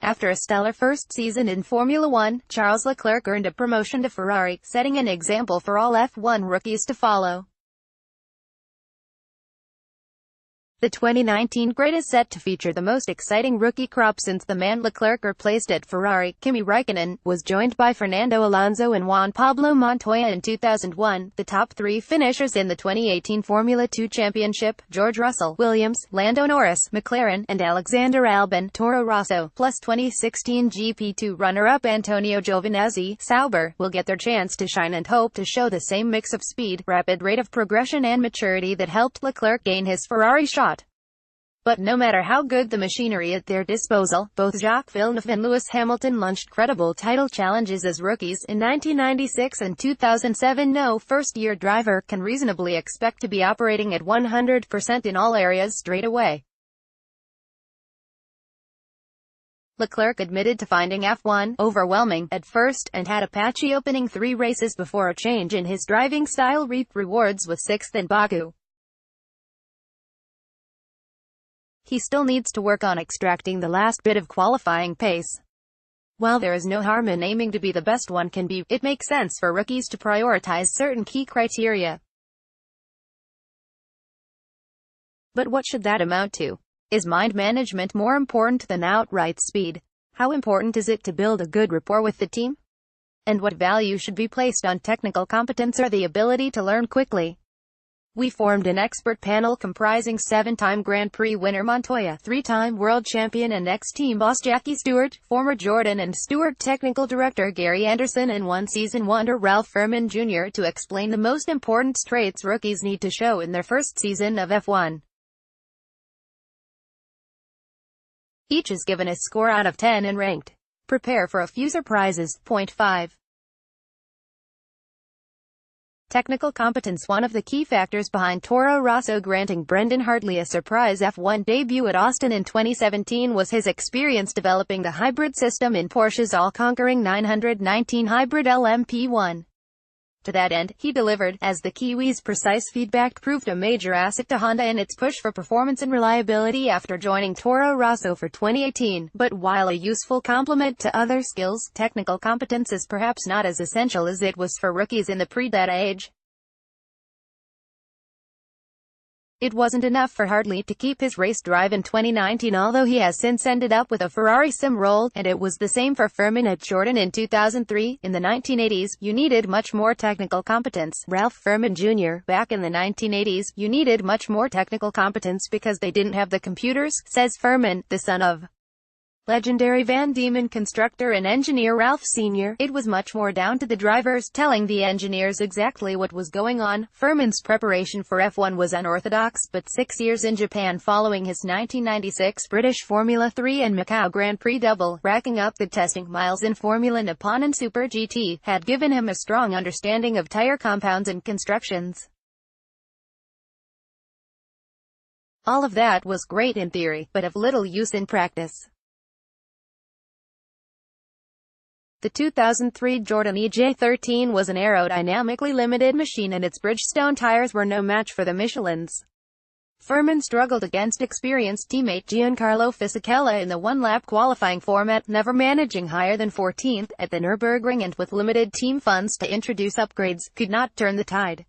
After a stellar first season in Formula One, Charles Leclerc earned a promotion to Ferrari, setting an example for all F1 rookies to follow. The 2019 grid is set to feature the most exciting rookie crop since the man Leclerc replaced at Ferrari, Kimi Raikkonen, was joined by Fernando Alonso and Juan Pablo Montoya in 2001. The top three finishers in the 2018 Formula 2 Championship: George Russell, Williams, Lando Norris, McLaren, and Alexander Albon, Toro Rosso, plus 2016 GP2 runner-up Antonio Giovinazzi, Sauber, will get their chance to shine and hope to show the same mix of speed, rapid rate of progression and maturity that helped Leclerc gain his Ferrari shot. But no matter how good the machinery at their disposal, both Jacques Villeneuve and Lewis Hamilton launched credible title challenges as rookies in 1996 and 2007. No first-year driver can reasonably expect to be operating at 100% in all areas straight away. Leclerc admitted to finding F1 overwhelming at first, and had a patchy opening 3 races before a change in his driving style reaped rewards with 6th in Baku. He still needs to work on extracting the last bit of qualifying pace. While there is no harm in aiming to be the best one can be, it makes sense for rookies to prioritize certain key criteria. But what should that amount to? Is mind management more important than outright speed? How important is it to build a good rapport with the team? And what value should be placed on technical competence or the ability to learn quickly? We formed an expert panel comprising 7-time Grand Prix winner Montoya, 3-time world champion and ex-team boss Jackie Stewart, former Jordan and Stewart technical director Gary Anderson, and one-season wonder Ralph Furman Jr. to explain the most important traits rookies need to show in their first season of F1. Each is given a score out of 10 and ranked. Prepare for a few surprises. Point 5. Technical competence. One of the key factors behind Toro Rosso granting Brendan Hartley a surprise F1 debut at Austin in 2017 was his experience developing the hybrid system in Porsche's all-conquering 919 Hybrid LMP1. To that end, he delivered, as the Kiwis' precise feedback proved a major asset to Honda in its push for performance and reliability after joining Toro Rosso for 2018. But while a useful complement to other skills, technical competence is perhaps not as essential as it was for rookies in the pre-data age. It wasn't enough for Hartley to keep his race drive in 2019, although he has since ended up with a Ferrari sim role, and it was the same for Furman at Jordan in 2003. In the 1980s, you needed much more technical competence. Ralph Furman Jr. Back in the 1980s, you needed much more technical competence because they didn't have the computers, says Furman, the son of legendary Van Diemen constructor and engineer Ralph Sr. It was much more down to the drivers telling the engineers exactly what was going on. Furman's preparation for F1 was unorthodox, but 6 years in Japan following his 1996 British Formula 3 and Macau Grand Prix double, racking up the testing miles in Formula Nippon and Super GT, had given him a strong understanding of tire compounds and constructions. All of that was great in theory, but of little use in practice. The 2003 Jordan EJ13 was an aerodynamically limited machine, and its Bridgestone tires were no match for the Michelin's. Furman struggled against experienced teammate Giancarlo Fisichella in the one-lap qualifying format, never managing higher than 14th at the Nürburgring, and with limited team funds to introduce upgrades, could not turn the tide.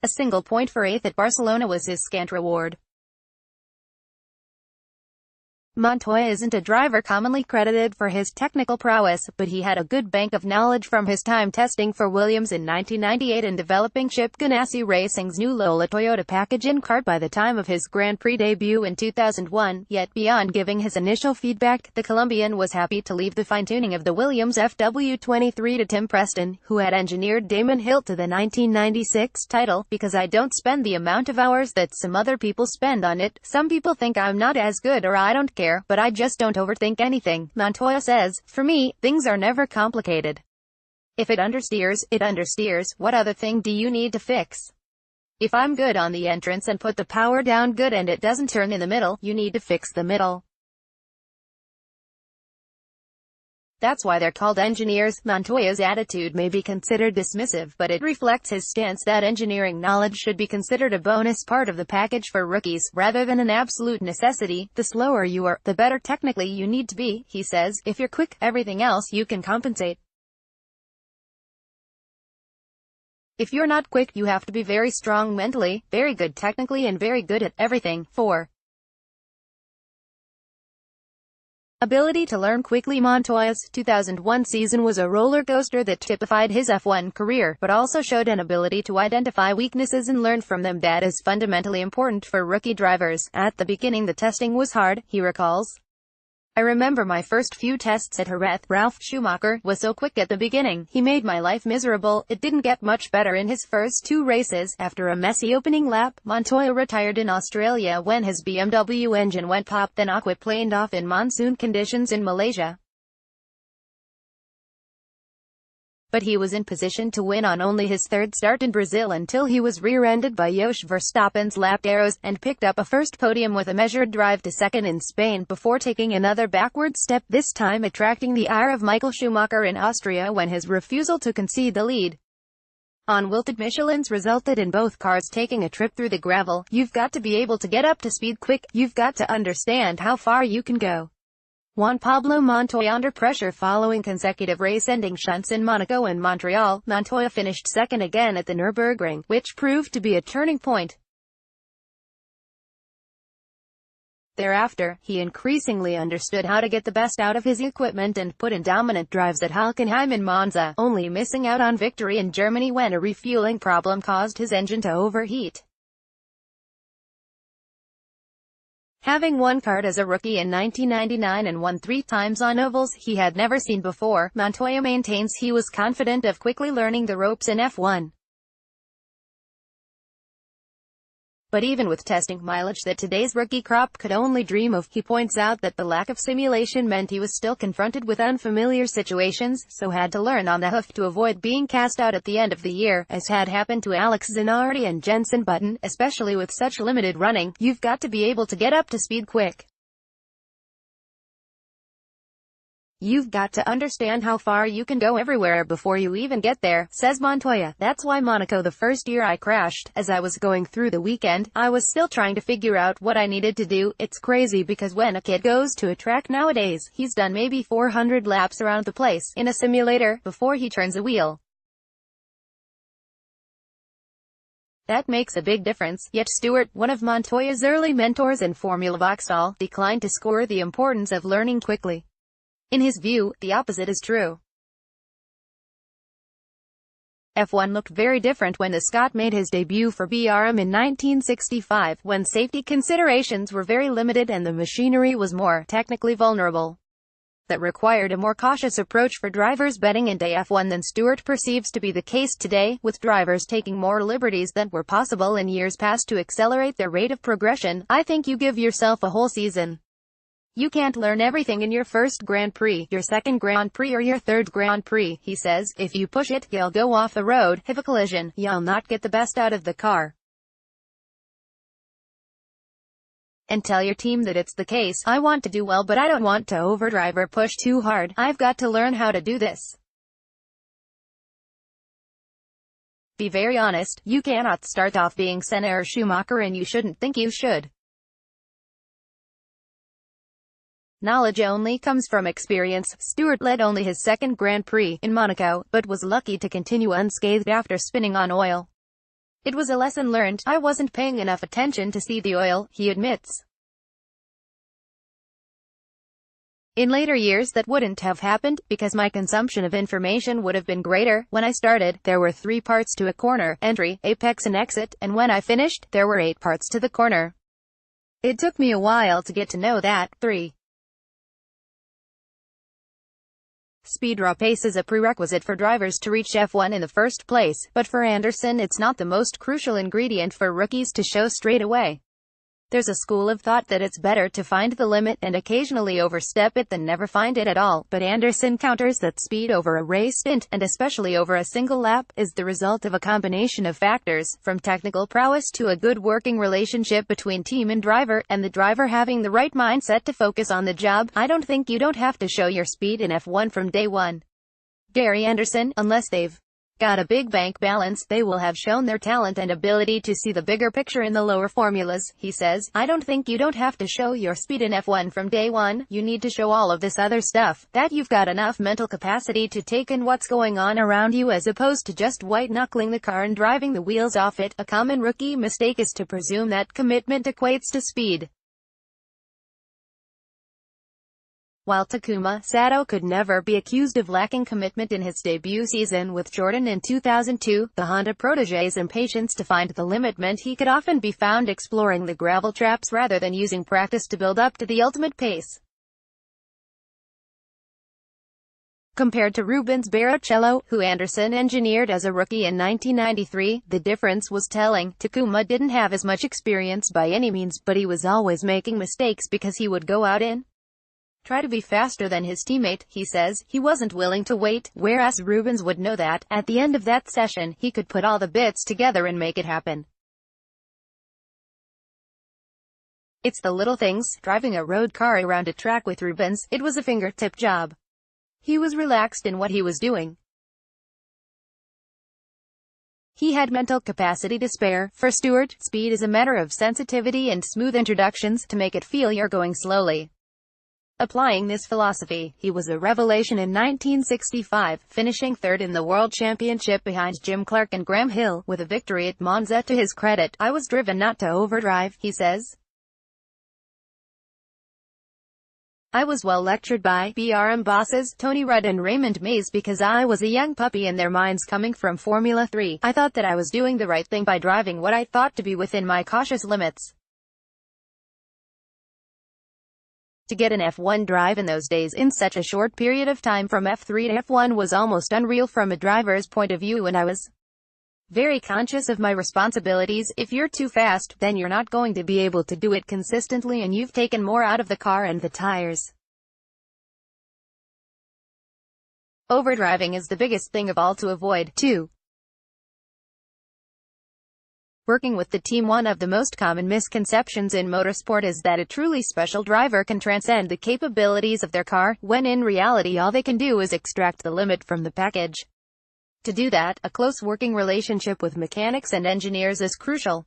A single point for 8th at Barcelona was his scant reward. Montoya isn't a driver commonly credited for his technical prowess, but he had a good bank of knowledge from his time testing for Williams in 1998 and developing Chip Ganassi Racing's new Lola Toyota package-in kart by the time of his Grand Prix debut in 2001. Yet beyond giving his initial feedback, the Colombian was happy to leave the fine-tuning of the Williams FW23 to Tim Preston, who had engineered Damon Hill to the 1996 title. Because I don't spend the amount of hours that some other people spend on it, some people think I'm not as good or I don't care, but I just don't overthink anything, Montoya says. For me, things are never complicated. If it understeers, it understeers. What other thing do you need to fix? If I'm good on the entrance and put the power down good and it doesn't turn in the middle, you need to fix the middle. That's why they're called engineers. Montoya's attitude may be considered dismissive, but it reflects his stance that engineering knowledge should be considered a bonus part of the package for rookies, rather than an absolute necessity. The slower you are, the better technically you need to be, he says. If you're quick, everything else you can compensate. If you're not quick, you have to be very strong mentally, very good technically, and very good at everything. 4. Ability to learn quickly. Montoya's 2001 season was a roller coaster that typified his F1 career, but also showed an ability to identify weaknesses and learn from them that is fundamentally important for rookie drivers. At the beginning the testing was hard, he recalls. I remember my first few tests at Jerez. Ralf Schumacher was so quick at the beginning. He made my life miserable. It didn't get much better in his first 2 races. After a messy opening lap, Montoya retired in Australia when his BMW engine went pop, then aquaplaned off in monsoon conditions in Malaysia. But he was in position to win on only his 3rd start in Brazil until he was rear-ended by Jos Verstappen's lapped arrows, and picked up a first podium with a measured drive to 2nd in Spain before taking another backward step, this time attracting the ire of Michael Schumacher in Austria when his refusal to concede the lead on wilted Michelins resulted in both cars taking a trip through the gravel. You've got to be able to get up to speed quick. You've got to understand how far you can go. Juan Pablo Montoya under pressure following consecutive race-ending shunts in Monaco and Montreal. Montoya finished 2nd again at the Nürburgring, which proved to be a turning point. Thereafter, he increasingly understood how to get the best out of his equipment and put in dominant drives at Hockenheim and Monza, only missing out on victory in Germany when a refueling problem caused his engine to overheat. Having won kart as a rookie in 1999 and won 3 times on ovals he had never seen before, Montoya maintains he was confident of quickly learning the ropes in F1. But even with testing mileage that today's rookie crop could only dream of, he points out that the lack of simulation meant he was still confronted with unfamiliar situations, so had to learn on the hoof to avoid being cast out at the end of the year, as had happened to Alex Zanardi and Jenson Button. Especially with such limited running, you've got to be able to get up to speed quick. You've got to understand how far you can go everywhere before you even get there, says Montoya. That's why Monaco, the first year I crashed, as I was going through the weekend, I was still trying to figure out what I needed to do. It's crazy because when a kid goes to a track nowadays, he's done maybe 400 laps around the place, in a simulator, before he turns a wheel. That makes a big difference. Yet Stewart, one of Montoya's early mentors in Formula Vauxhall, declined to score the importance of learning quickly. In his view, the opposite is true. F1 looked very different when the Scot made his debut for BRM in 1965, when safety considerations were very limited and the machinery was more technically vulnerable. That required a more cautious approach for drivers betting into F1 than Stewart perceives to be the case today, with drivers taking more liberties than were possible in years past to accelerate their rate of progression. I think you give yourself a whole season. You can't learn everything in your first Grand Prix, your second Grand Prix or your third Grand Prix, he says. If you push it, you'll go off the road, have a collision, you'll not get the best out of the car. And tell your team that it's the case. I want to do well, but I don't want to overdrive or push too hard. I've got to learn how to do this. Be very honest, you cannot start off being Senna or Schumacher, and you shouldn't think you should. Knowledge only comes from experience. Stewart led only his second Grand Prix, in Monaco, but was lucky to continue unscathed after spinning on oil. It was a lesson learned. I wasn't paying enough attention to see the oil, he admits. In later years that wouldn't have happened, because my consumption of information would have been greater. When I started, there were 3 parts to a corner: entry, apex and exit, and when I finished, there were 8 parts to the corner. It took me a while to get to know that. 3. Speed. Raw pace is a prerequisite for drivers to reach F1 in the first place, but for Anderson it's not the most crucial ingredient for rookies to show straight away. There's a school of thought that it's better to find the limit and occasionally overstep it than never find it at all, but Anderson counters that speed over a race stint, and especially over a single lap, is the result of a combination of factors, from technical prowess to a good working relationship between team and driver, and the driver having the right mindset to focus on the job. I don't think you don't have to show your speed in F1 from day one. Gary Anderson, unless they've got a big bank balance, they will have shown their talent and ability to see the bigger picture in the lower formulas, he says. I don't think you don't have to show your speed in F1 from day one. You need to show all of this other stuff, that you've got enough mental capacity to take in what's going on around you as opposed to just white-knuckling the car and driving the wheels off it. A common rookie mistake is to presume that commitment equates to speed. While Takuma Sato could never be accused of lacking commitment in his debut season with Jordan in 2002, the Honda protege's impatience to find the limit meant he could often be found exploring the gravel traps rather than using practice to build up to the ultimate pace. Compared to Rubens Barrichello, who Anderson engineered as a rookie in 1993, the difference was telling. Takuma didn't have as much experience by any means, but he was always making mistakes because he would go out in try to be faster than his teammate, he says. He wasn't willing to wait, whereas Rubens would know that, at the end of that session, he could put all the bits together and make it happen. It's the little things. Driving a road car around a track with Rubens, it was a fingertip job. He was relaxed in what he was doing. He had mental capacity to spare. For Stewart, speed is a matter of sensitivity and smooth introductions to make it feel you're going slowly. Applying this philosophy, he was a revelation in 1965, finishing third in the World Championship behind Jim Clark and Graham Hill, with a victory at Monza to his credit. I was driven not to overdrive, he says. I was well lectured by BRM bosses, Tony Rudd and Raymond Mays, because I was a young puppy in their minds coming from Formula 3. I thought that I was doing the right thing by driving what I thought to be within my cautious limits. To get an F1 drive in those days in such a short period of time from F3 to F1 was almost unreal from a driver's point of view, and I was very conscious of my responsibilities. If you're too fast, then you're not going to be able to do it consistently and you've taken more out of the car and the tires. Overdriving is the biggest thing of all to avoid, too. Working with the team. One of the most common misconceptions in motorsport is that a truly special driver can transcend the capabilities of their car, when in reality all they can do is extract the limit from the package. To do that, a close working relationship with mechanics and engineers is crucial.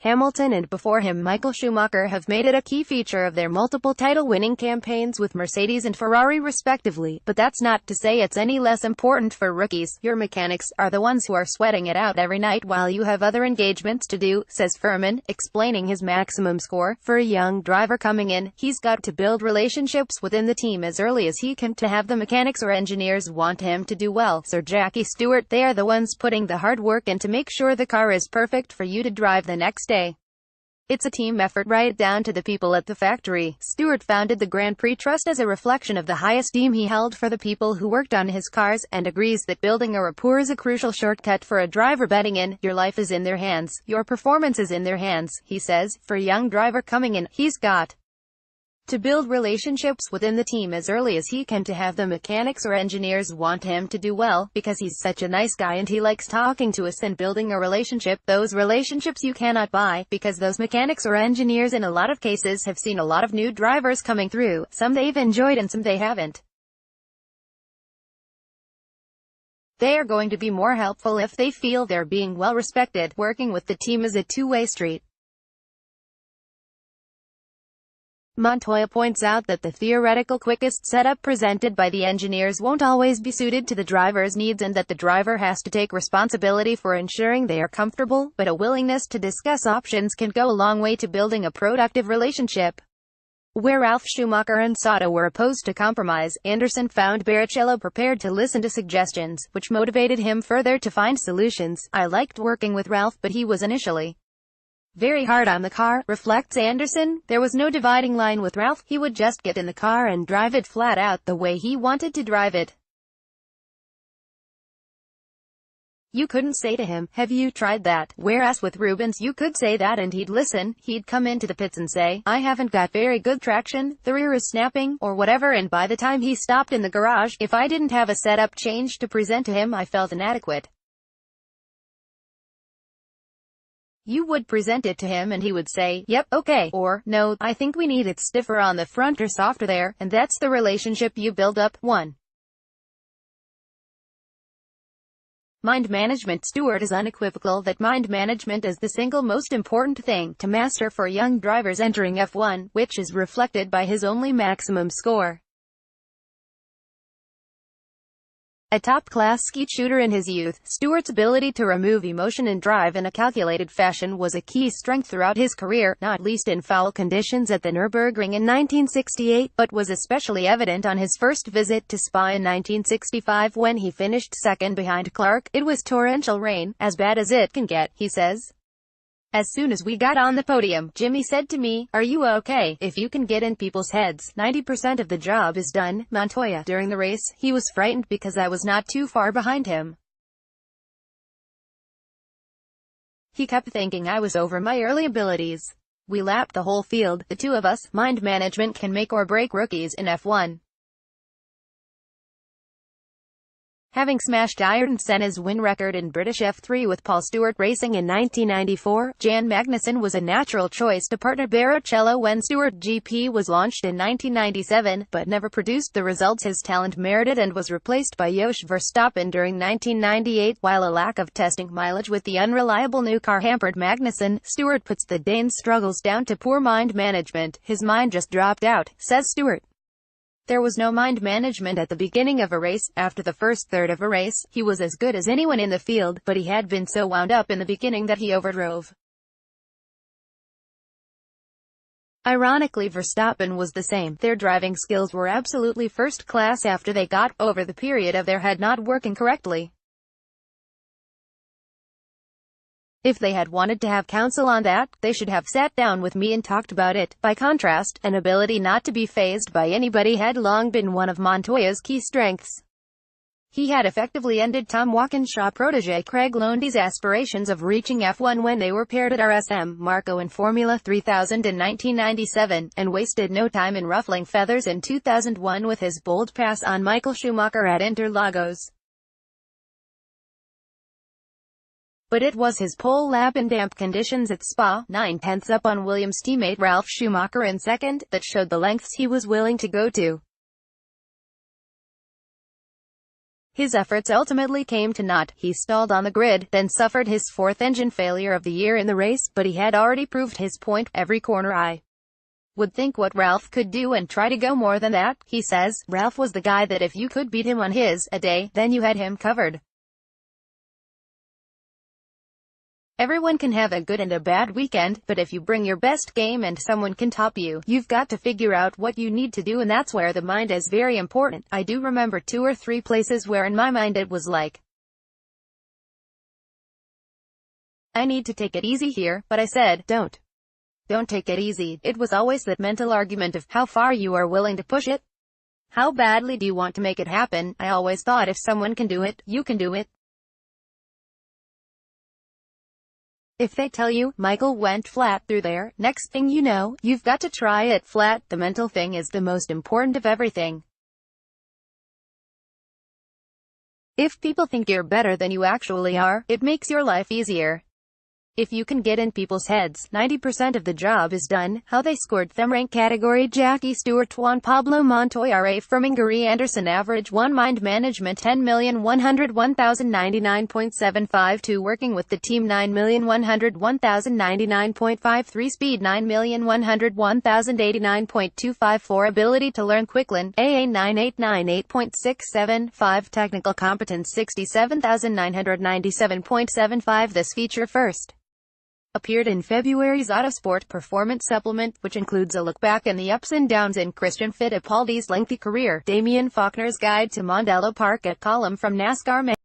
Hamilton and before him Michael Schumacher have made it a key feature of their multiple title-winning campaigns with Mercedes and Ferrari respectively, but that's not to say it's any less important for rookies. Your mechanics are the ones who are sweating it out every night while you have other engagements to do, says Furman, explaining his maximum score. For a young driver coming in, he's got to build relationships within the team as early as he can, to have the mechanics or engineers want him to do well. Sir Jackie Stewart, they are the ones putting the hard work in to make sure the car is perfect for you to drive the next day. It's a team effort right down to the people at the factory. Stewart founded the Grand Prix Trust as a reflection of the high esteem he held for the people who worked on his cars, and agrees that building a rapport is a crucial shortcut for a driver betting in. Your life is in their hands. Your performance is in their hands, he says. For a young driver coming in, he's got to build relationships within the team as early as he can, to have the mechanics or engineers want him to do well, because he's such a nice guy and he likes talking to us and building a relationship. Those relationships you cannot buy, because those mechanics or engineers in a lot of cases have seen a lot of new drivers coming through. Some they've enjoyed and some they haven't. They are going to be more helpful if they feel they're being well respected. Working with the team is a two-way street. Montoya points out that the theoretical quickest setup presented by the engineers won't always be suited to the driver's needs, and that the driver has to take responsibility for ensuring they are comfortable, but a willingness to discuss options can go a long way to building a productive relationship. Where Ralf Schumacher and Sato were opposed to compromise, Anderson found Barrichello prepared to listen to suggestions, which motivated him further to find solutions. I liked working with Ralf, but he was initially very hard on the car, reflects Anderson. There was no dividing line with Ralf. He would just get in the car and drive it flat out the way he wanted to drive it. You couldn't say to him, "Have you tried that?" Whereas with Rubens you could say that and he'd listen. He'd come into the pits and say, "I haven't got very good traction, the rear is snapping," or whatever, and by the time he stopped in the garage, if I didn't have a setup change to present to him, I felt inadequate. You would present it to him and he would say, "Yep, okay," or, "No, I think we need it stiffer on the front or softer there," and that's the relationship you build up. 1. Mind management. Stewart is unequivocal that mind management is the single most important thing to master for young drivers entering F1, which is reflected by his only maximum score. A top-class skeet shooter in his youth, Stewart's ability to remove emotion and drive in a calculated fashion was a key strength throughout his career, not least in foul conditions at the Nürburgring in 1968, but was especially evident on his first visit to Spa in 1965 when he finished second behind Clark. "It was torrential rain, as bad as it can get," he says. "As soon as we got on the podium, Jimmy said to me, 'Are you okay? If you can get in people's heads, 90% of the job is done.'" Montoya. During the race, he was frightened because I was not too far behind him. He kept thinking I was over my early abilities. We lapped the whole field, the two of us. Mind management can make or break rookies in F1. Having smashed Ayrton Senna's win record in British F3 with Paul Stewart Racing in 1994, Jan Magnussen was a natural choice to partner Barrichello when Stewart GP was launched in 1997, but never produced the results his talent merited and was replaced by Jos Verstappen during 1998. While a lack of testing mileage with the unreliable new car hampered Magnussen, Stewart puts the Dane's struggles down to poor mind management. "His mind just dropped out," says Stewart. "There was no mind management at the beginning of a race. After the first third of a race, he was as good as anyone in the field, but he had been so wound up in the beginning that he overdrove." Ironically, Verstappen was the same. Their driving skills were absolutely first class after they got over the period of their head not working correctly. If they had wanted to have counsel on that, they should have sat down with me and talked about it. By contrast, an ability not to be fazed by anybody had long been one of Montoya's key strengths. He had effectively ended Tom Walkinshaw protege Craig Lowndes' aspirations of reaching F1 when they were paired at RSM Marco in Formula 3000 in 1997, and wasted no time in ruffling feathers in 2001 with his bold pass on Michael Schumacher at Interlagos. But it was his pole lap in damp conditions at Spa, 9/10 up on Williams teammate Ralf Schumacher in second, that showed the lengths he was willing to go to. His efforts ultimately came to naught. He stalled on the grid, then suffered his fourth engine failure of the year in the race, but he had already proved his point. "Every corner I would think what Ralf could do and try to go more than that," he says. Ralf was the guy that if you could beat him on his a day, then you had him covered. Everyone can have a good and a bad weekend, but if you bring your best game and someone can top you, you've got to figure out what you need to do, and that's where the mind is very important. I do remember 2 or 3 places where in my mind it was like, I need to take it easy here, but I said, don't take it easy. It was always that mental argument of how far you are willing to push it. How badly do you want to make it happen? I always thought if someone can do it, you can do it. If they tell you, Michael went flat through there, next thing you know, you've got to try it flat. The mental thing is the most important of everything. If people think you're better than you actually are, it makes your life easier. If you can get in people's heads, 90% of the job is done. How they scored them rank category: Jackie Stewart, Juan Pablo Montoya, Ray Furman, Gary Anderson. Average 1 mind management 10,101,099.752. Working with the team 9,101,099.53. Speed 9,101,089.254. Ability to learn Quicklin AA 9898.675. Technical competence 67,997.75. This feature first appeared in February's Autosport Performance supplement, which includes a look back and the ups and downs in Christian Fittipaldi's lengthy career. Damien Faulkner's Guide to Mondello Park, a column from NASCAR